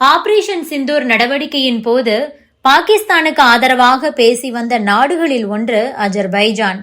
Operation Sindoor நடவடிக்கையின் போது பாகிஸ்தானுக்கு ஆதரவாக பேசி வந்த நாடுகளில் ஒன்று அஜர்பைஜான்.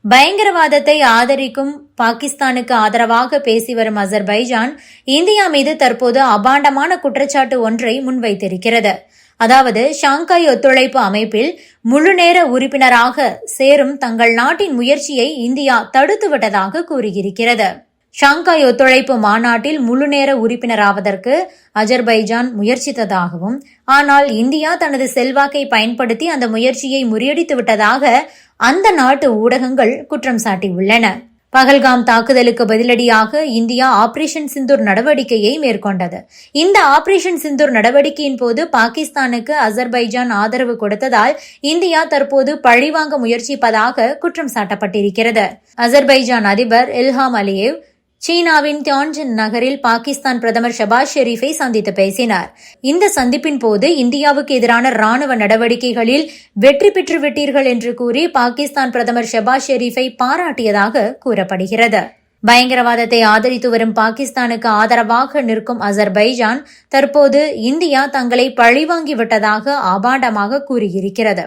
பயங்கரவாதத்தை ஆதரிக்கும் பாகிஸ்தானுக்கு ஆதரவாக பேசி வரும் அஜர்பைஜான் இந்தியா மீது தற்போது அபாண்டமான குற்றச்சாட்டு ஒன்றை முன்வைத்திருக்கிறது. அதாவது, ஷாங்காய் ஒத்துழைப்பு அமைப்பில் முழுநேர உறுப்பினராக சேரும் தங்கள் நாட்டின் முயற்சியை இந்தியா தடுத்துவிட்டதாக கூறியிருக்கிறது. ஷாங்காய் ஒத்துழைப்பு மாநாட்டில் முழுநேர உறுப்பினராவதற்கு அஜர்பைஜான் முயற்சித்ததாகவும், ஆனால் இந்தியா தனது செல்வாக்கை பயன்படுத்தி அந்த முயற்சியை முறியடித்துவிட்டதாக அந்த நாட்டு ஊடகங்கள் குற்றம் சாட்டியுள்ளன. பகல்காம் தாக்குதலுக்கு பதிலடியாக இந்தியா ஆபரேஷன் சிந்தூர் நடவடிக்கையை மேற்கொண்டது. இந்த ஆபரேஷன் சிந்தூர் நடவடிக்கையின் போது பாகிஸ்தானுக்கு அஜர்பைஜான் ஆதரவு கொடுத்ததால் இந்தியா தற்போது பழிவாங்க முயற்சிப்பதாக குற்றம் சாட்டப்பட்டிருக்கிறது. அஜர்பைஜான் அதிபர் இல்ஹாம் அலியேவ் சீனாவின் தியான்ஜின் நகரில் பாகிஸ்தான் பிரதமர் ஷபாஸ் ஷெரீஃபை சந்தித்து பேசினார். இந்த சந்திப்பின் போது இந்தியாவுக்கு எதிரான ராணுவ நடவடிக்கைகளில் வெற்றி பெற்று விட்டீர்கள் என்று கூறி பாகிஸ்தான் பிரதமர் ஷபாஸ் ஷெரீஃபை பாராட்டியதாக கூறப்படுகிறது. பயங்கரவாதத்தை ஆதரித்து வரும் பாகிஸ்தானுக்கு ஆதரவாக நிற்கும் அஜர்பைஜான் தற்போது இந்தியா தங்களை பழிவாங்கிவிட்டதாக அபாண்டமாக கூறியிருக்கிறது.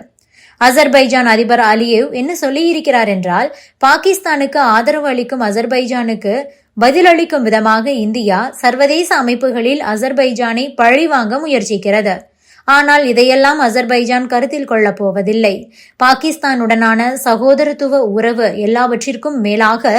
அஜர்பைஜான் அதிபர் அலியேவ் என்ன சொல்லியிருக்கிறார் என்றால், பாகிஸ்தானுக்கு ஆதரவு அளிக்கும் அஜர்பைஜானுக்கு பதிலளிக்கும் விதமாக இந்தியா சர்வதேச அமைப்புகளில் அஜர்பைஜானை பழிவாங்க முயற்சிக்கிறது. ஆனால் இதையெல்லாம் அஜர்பைஜான் கருத்தில் கொள்ளப் போவதில்லை. பாகிஸ்தானுடனான சகோதரத்துவ உறவு எல்லாவற்றிற்கும் மேலாக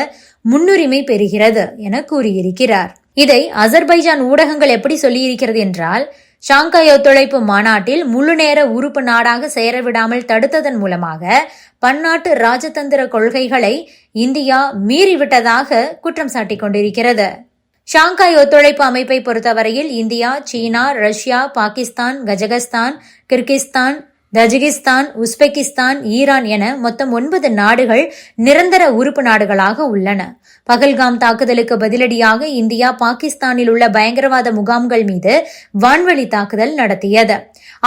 முன்னுரிமை பெறுகிறது என கூறியிருக்கிறார். இதை அஜர்பைஜான் ஊடகங்கள் எப்படி சொல்லியிருக்கிறது என்றால், ஷாங்காய் ஒத்துழைப்பு மாநாட்டில் முழுநேர உறுப்பு நாடாக சேரவிடாமல் தடுத்ததன் மூலமாக பன்னாட்டு ராஜதந்திர கொள்கைகளை இந்தியா மீறிவிட்டதாக குற்றம் சாட்டிக் கொண்டிருக்கிறது. ஷாங்காய் ஒத்துழைப்பு அமைப்பை பொறுத்தவரையில் இந்தியா, சீனா, Russia, Pakistan, Kazakhstan, Kyrgyzstan, Tajikistan, Uzbekistan, Iran என மொத்தம் 9 நாடுகள் நிரந்தர உறுப்பு நாடுகளாக உள்ளன. பகல்காம் தாக்குதலுக்கு பதிலடியாக இந்தியா பாகிஸ்தானில் உள்ள பயங்கரவாத முகாம்கள் மீது வான்வழி தாக்குதல் நடத்தியது.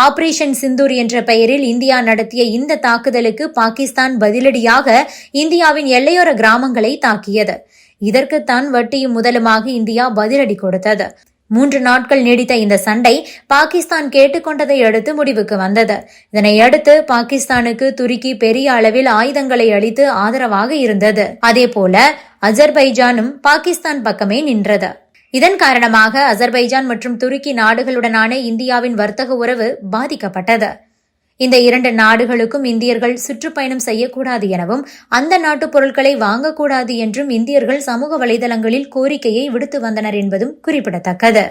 ஆபரேஷன் சிந்தூர் என்ற பெயரில் இந்தியா நடத்திய இந்த தாக்குதலுக்கு பாகிஸ்தான் பதிலடியாக இந்தியாவின் எல்லையோர கிராமங்களை தாக்கியது. இதற்குத்தான் வட்டியும் முதலுமாக இந்தியா பதிலடி கொடுத்தது. 3 நாட்கள் நீடித்த இந்த சண்டை பாகிஸ்தான் கேட்டுக்கொண்டதை அடுத்து முடிவுக்கு வந்தது. இதனையடுத்து பாகிஸ்தானுக்கு துருக்கி பெரிய அளவில் ஆயுதங்களை அளித்து ஆதரவாக இருந்தது. அதேபோல அஜர்பைஜானும் பாகிஸ்தான் பக்கமே நின்றது. இதன் காரணமாக அஜர்பைஜான் மற்றும் துருக்கி நாடுகளுடனான இந்தியாவின் வர்த்தக உறவு பாதிக்கப்பட்டது. இந்த 2 நாடுகளுக்கும் இந்தியர்கள் சுற்றுப்பயணம் செய்யக்கூடாது எனவும், அந்த நாட்டு பொருட்களை வாங்கக்கூடாது என்றும் இந்தியர்கள் சமூக வலைதளங்களில் கோரிக்கையை விடுத்து வந்தனர் என்பதும் குறிப்பிடத்தக்கது.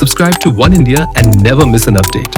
Subscribe to One India and never miss an update.